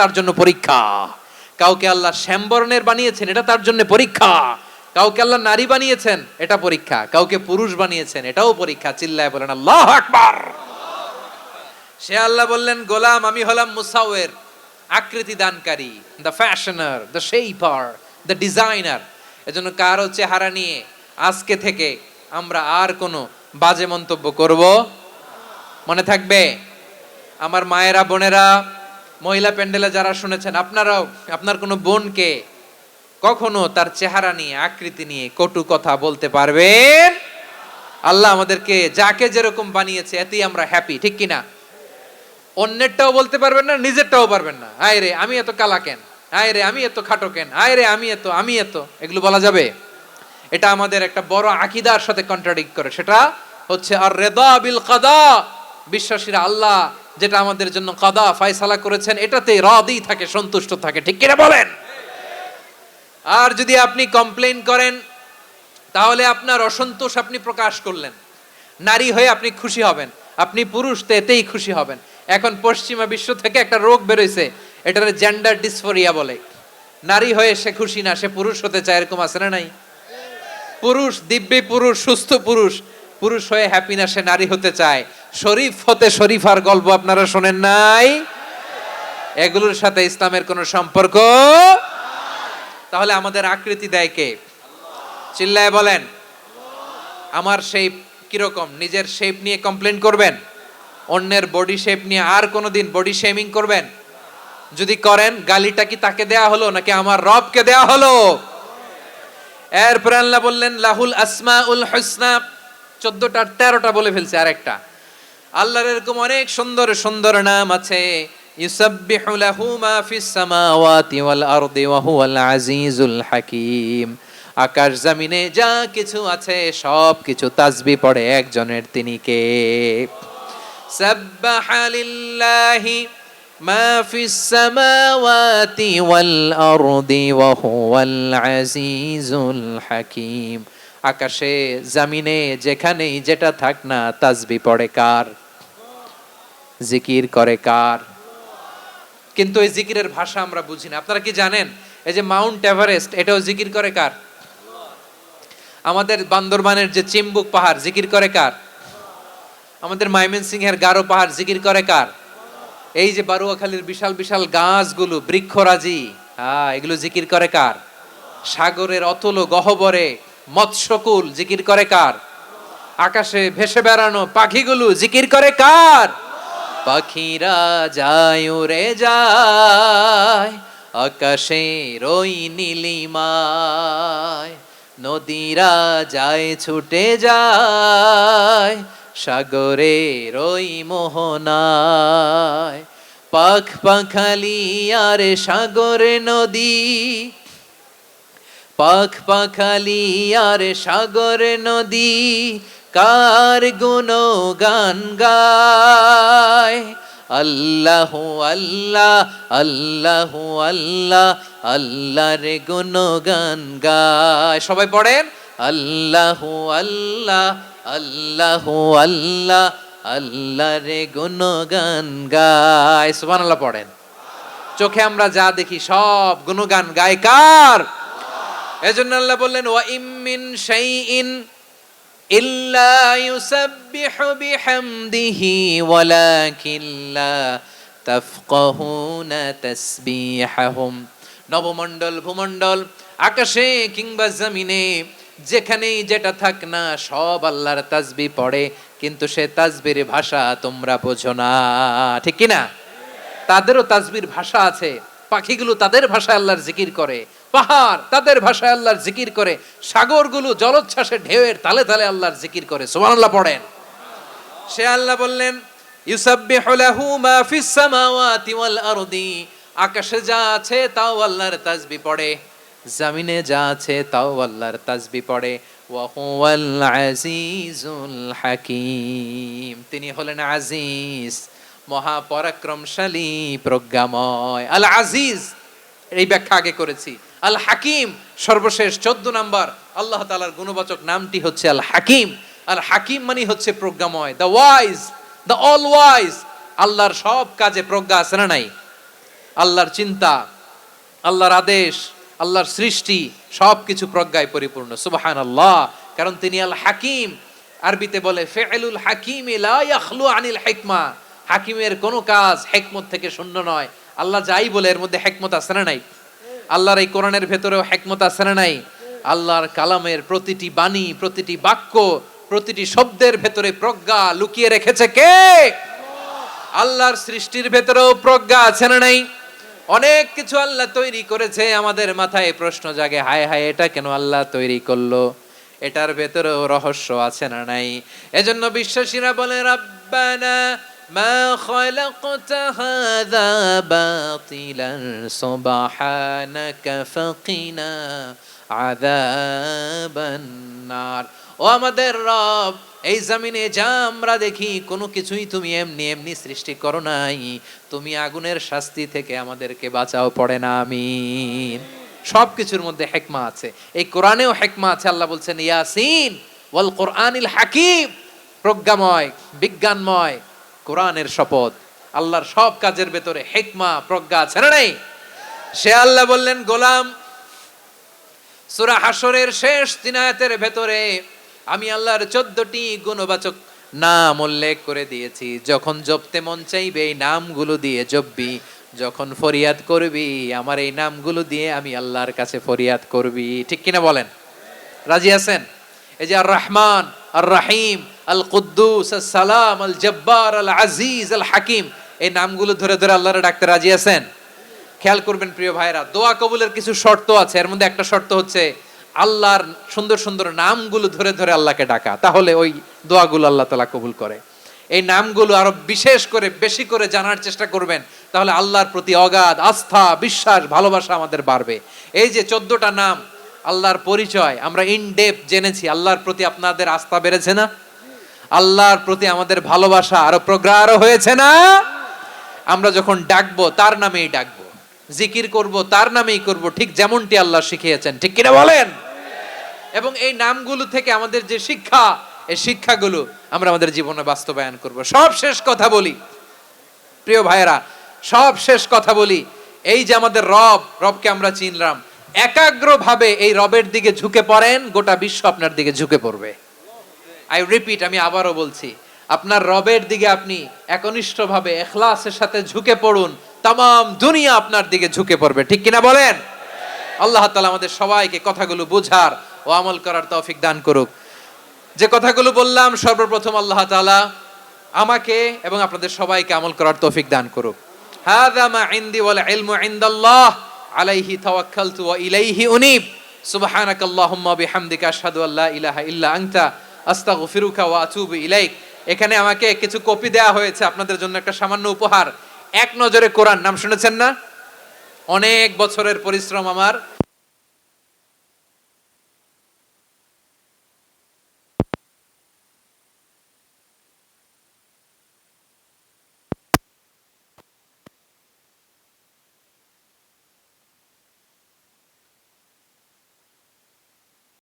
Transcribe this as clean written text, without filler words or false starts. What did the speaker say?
তার জন্য পরীক্ষা। কাউকে আল্লাহ শ্যামবর্ণের বানিয়েছেন, এটা তার জন্য পরীক্ষা। কাউকে আল্লাহ নারী বানিয়েছেন, এটা পরীক্ষা। কাউকে পুরুষ বানিয়েছেন, এটাও পরীক্ষা। চিল্লায় বলেন আল্লাহু আকবার। সে আল্লাহ বললেন, গোলাম আমি হলাম মুসাওয়ির, আকৃতি দানকারী, the fashioner, the shaper, the designer. এজন্য কারো চেহারা নিয়ে আজকে থেকে আমরা আর কোনো বাজে মন্তব্য করব মনে থাকবে। আমার মায়েরা, বোনেরা, মহিলা প্যান্ডেলে যারা শুনেছেন, আপনারাও আপনার কোনো বোনকে কখনো তার চেহারা নিয়ে, আকৃতি নিয়ে কটু কথা বলতে পারবেন? আল্লাহ আমাদেরকে যাকে যেরকম বানিয়েছে এতেই আমরা হ্যাপি, ঠিক কিনা? অন্যেরটাও বলতে পারবেন না, নিজেরটাও পারবেন না। আয় রে আমি এত কালা কেন, আয় রে আমি এত খাটো কেন, আয় রে আমি এত, এগুলো বলা যাবে? এটা আমাদের একটা বড় আকীদার সাথে কন্ট্রাডিক্ট করে। সেটা হচ্ছে আর রিদা বিল কাদা। বিশ্বাসীরা আল্লাহ যেটা আমাদের জন্য কাদা ফয়সালা করেছেন এটাতে রাদি থাকে, সন্তুষ্ট থাকে, ঠিক কিনা বলেন? আর যদি আপনি কমপ্লেইন করেন তাহলে আপনার অসন্তোষ আপনি প্রকাশ করলেন। নারী হয়ে আপনি খুশি হবেন, আপনি পুরুষ তো এতেই খুশি হবেন। এখন পশ্চিমা বিশ্ব থেকে একটা রোগ বেরোইছে, এটার জেন্ডার ডিসফোরিয়া বলে। নারী হয়ে সে খুশি না, সে পুরুষ হতে চায়, এরকম আছে না নাই? পুরুষ, দিব্যি পুরুষ, সুস্থ পুরুষ, পুরুষ হয়ে হ্যাপি না, সে নারী হতে চায়। শরীফ হতে শরীফার গল্প আপনারা শোনেন নাই? এগুলোর সাথে ইসলামের কোনো সম্পর্ক। তাহলে আমাদের আকৃতি দেয় কে? চিল্লায় বলেন। আমার শেপ কিরকম, নিজের শেপ নিয়ে কমপ্লেন করবেন? অন্যের বডি শেপ নিয়ে আর কোনোদিন বডি শেমিং করবেন? যদি করেন, গালিটা কি তাকে দেয়া হলো নাকি আমার রবকে দেয়া হলো? এরপর আল্লাহ বললেন লাহুল আসমাউল হুসনা। 14টা 13টা বলে ফেলছে, আরেকটা। আল্লাহর এরকম অনেক সুন্দর সুন্দর নাম আছে। ইউসাব্বিহু লাহু মা ফিস সামাওয়াতি ওয়াল আরদি ওয়া হুয়াল আজিজুল হাকীম। আকাশ জমিনে যা কিছু আছে সব কিছু তাসবিহ পড়ে একজনের, তিনি কে? সাব্বাহা লিল্লাহি মা ফিস সামাওয়াতি ওয়াল আরদি ওয়া হুয়াল আজিজুল হাকীম। আকাশে জমিনে যেখানেই যেটা থাক না, তাসবিহ পড়ে কার? জিকির করে কার? কিন্তু এই জিকিরের ভাষা আমরা বুঝি না। আপনারা কি জানেন এই যে মাউন্ট এভারেস্ট, এটাও জিকির করে কার? আমাদের বান্দরবানের যে চিম্বুক পাহাড়, জিকির করে কার? আমাদের ময়মনসিংহের গারো পাহাড়, জিকির করে কার? এই যে বারুয়াখালীর বিশাল বিশাল গাছগুলো, বৃক্ষরাজি, এগুলো জিকির করে কার? সাগরের অতল গহ্বরে মৎস্যকুল, জিকির করে কার? আকাশে ভেসে বেড়ানো পাখিগুলো, জিকির করে কার? পাখিরা যায় উড়ে যায় আকাশের ওই নীলিমায়, নদীরা যায় ছুটে যায় সাগরের ওই মোহনায়। পাখ পাখালি আর সাগরে নদী, পাখ পাখালি আর সাগরে নদী, কার গুণগান গায়। আল্লাহু আল্লাহ, আল্লাহু আল্লাহ, আল্লাহর গুণগান গায়। সবাই পড়েন আল্লাহু আল্লাহ, আল্লাহু আল্লাহ, আল্লাহর গুণগান গায়। সুবহানাল্লাহ পড়েন। চোখে আমরা যা দেখি সব গুণগান গায় কার? এজন্য আল্লাহ বললেন ওয়া ইম মিন শাইইন ইল্লা ইউসাব্বিহু বিহামদিহি ওয়ালাকিন লা তাফকাহুনা তাসবিহাহুম। নবমণ্ডল, ভূমণ্ডল, আকাশে কিংবা জমিনে যেখানেই যেটা থাক না, সব আল্লাহর তাসবিহ পড়ে, কিন্তু সে তাসবিহর ভাষা তোমরা বোঝো না, ঠিক কি না? তাদেরও তাসবিহর ভাষা আছে। পাখিগুলো তাদের ভাষায় আল্লাহর জিকির করে, পাহাড় তাদের ভাষায় আল্লাহর জিকির করে, সাগরগুলো জলোচ্ছ্বাসে ঢেউয়ের তালে তালে আল্লাহর জিকির করে। সুবহানাল্লাহ পড়েন। সে আল্লাহ বললেন ইউসাব্বিহু লাহু মা ফিস সামাওয়াতি ওয়াল আরদি। আকাশে যা আছে তাও আল্লাহর তাসবিহ পড়ে, জমিনে যা আছে তাও আল্লাহর তাসবিহ পড়ে। ওয়া হুয়াল আজিজুল হাকীম। তিনি হলেন আজিজ, মহাপরাক্রমশালী, প্রজ্ঞাময়। আল আজিজ এই ব্যাখ্যা আগে করেছি। আল হাকিম সর্বশেষ 14 নাম্বার আল্লাহ তাআলার গুণবাচক নামটি হচ্ছে আল হাকিম। আল হাকিম মানে হচ্ছে প্রজ্ঞাময়, the wise, the all wise. আল্লাহর সব কাজে প্রজ্ঞা আছে না নাই? আল্লাহর চিন্তা, আল্লাহর আদেশ, আল্লাহর সৃষ্টি সবকিছু প্রজ্ঞায় পরিপূর্ণ। সুবহানাল্লাহ। কারণ তিনি আল হাকিম। আরবিতে বলে ফি'লুল হাকিম লা ইয়াখলু আনিল হিকমা। হাকিমের কোনো কাজ হিকমত থেকে শূন্য নয়। আল্লাহ যাই বলে এর মধ্যে হিকমত আছে না নাই? আল্লাহর এই কোরআনের ভেতরেও হিকমত আছে না নাই? আল্লাহর কালামের প্রতিটি বাণী, প্রতিটি বাক্য, প্রতিটি শব্দের ভেতরে প্রজ্ঞা লুকিয়ে রেখেছে কে? আল্লাহর সৃষ্টির ভেতরেও প্রজ্ঞা আছে না নাই? অনেক কিছু আল্লাহ তৈরি করেছে, আমাদের মাথায় প্রশ্ন জাগে, হায় হায় এটা কেন আল্লাহ তৈরি করলো? এটার ভেতরেও রহস্য আছে না নাই? এজন্য বিশ্বাসীরা বলে রাব্বানা মা খালাকতা হাযা বাতিলান সুবহানাকা ফাকিনা আযাবান নার। ও আমাদের রব, এই জমিনে যা আমরা দেখি কোনো কিছুই তুমি এমনি এমনি সৃষ্টি করো নাই, তুমি আগুনের শাস্তি থেকে আমাদেরকে বাঁচাও, পড়ে না আমিন। সবকিছুর মধ্যে হিকমা আছে, এই কোরআনেও হিকমা আছে। আল্লাহ বলছেন ইয়াসিন ওয়াল কোরআনিল হাকিম, প্রজ্ঞাময় বিজ্ঞানময় কোরআনের শপথ। আল্লাহর সব কাজের ভেতরে হিকমা প্রজ্ঞা আছে না নাই? সে আল্লাহ বললেন গোলাম, সূরা হাশরের শেষ 3 আয়াতের ভেতরে আমি আল্লাহর 14টি গুণবাচক নাম উল্লেখ করে দিয়েছি। যখন জপতে মন চাইবে এই নামগুলো দিয়ে জপবি, যখন ফরিয়াদ করবি আমার এই নামগুলো দিয়ে আমি আল্লাহর কাছে ফরিয়াদ করবি। ঠিক কিনা বলেন? রাজি আছেন? এই যে আর রহমান, আর রাহিম, আল কুদ্দুস, আস সালাম, আল জব্বার, আল আজিজ, আল হাকিম, এই নামগুলো ধরে ধরে আল্লাহর ডাকতে রাজি আছেন? খেয়াল করবেন প্রিয় ভাইরা, দোয়া কবুলের কিছু শর্ত আছে। এর মধ্যে একটা শর্ত হচ্ছে আল্লাহর সুন্দর সুন্দর নামগুলো ধরে ধরে আল্লাহকে ডাকা, তাহলে ওই দোয়াগুলো আল্লাহ তাআলা কবুল করে। এই নামগুলো আরো বিশেষ করে বেশি করে জানার চেষ্টা করবেন, তাহলে আল্লাহর প্রতি অগাধ আস্থা, বিশ্বাস, ভালোবাসা আমাদের বাড়বে। এই যে 14টা নাম, আল্লাহর পরিচয় আমরা ইন ডেপথ জেনেছি। আল্লাহর প্রতি আপনাদের আস্থা বেড়েছে না? আল্লাহর প্রতি আমাদের ভালোবাসা আরো প্রগাঢ় হয়েছে না? আমরা যখন ডাকবো তার নামেই ডাকবো, জিকির করব তার নামেই করব, ঠিক যেমনটি আল্লাহ শিখিয়েছেন। ঠিক কিনা বলেন? এবং এই নামগুলো থেকে আমাদের যে শিক্ষা, এই শিক্ষাগুলো আমরা আমাদের জীবনে বাস্তবায়ন করব। সব শেষ কথা বলি প্রিয় ভাইয়েরা, সব শেষ কথা বলি, এই যে আমাদের রবকে আমরা চিনলাম, একাগ্রভাবে এই রবের দিকে ঝুঁকে পড়েন, গোটা বিশ্ব আপনার দিকে ঝুঁকে পড়বে। আই রিপিট, আমি আবারও বলছি, আপনার রবের দিকে আপনি একনিষ্ঠভাবে ইখলাসের সাথে ঝুঁকে পড়ুন, তামাম দুনিয়া আপনার দিকে ঝুঁকে পড়বে। ঠিক কিনা বলেন? আল্লাহ তাআলা আমাদের সবাইকে কথাগুলো বোঝার ও আমল করার তৌফিক দান করুক। যে কথাগুলো বললাম, সর্বপ্রথম আল্লাহ তাআলা আমাকে এবং আপনাদের সবাইকে আমল করার তৌফিক দান করুক। হাযা মা ইনদি ওয়াল ইলমু ইনদাল্লাহ আলাইহি তাওয়াক্কালতু ওয়া ইলাইহি উনীব। সুবহানাকাল্লাহুম্মা বিহামদিকা আশহাদু আল্লা ইলাহা ইল্লা আনতা আস্তাগফিরুকা ওয়া আতুবু ইলাইক। এখানে আমাকে কিছু কপি দেয়া হয়েছে আপনাদের জন্য, একটা সামান্য উপহার। এক নজরে কোরআন নাম শুনেছেন না? অনেক বছরের পরিশ্রম আমার।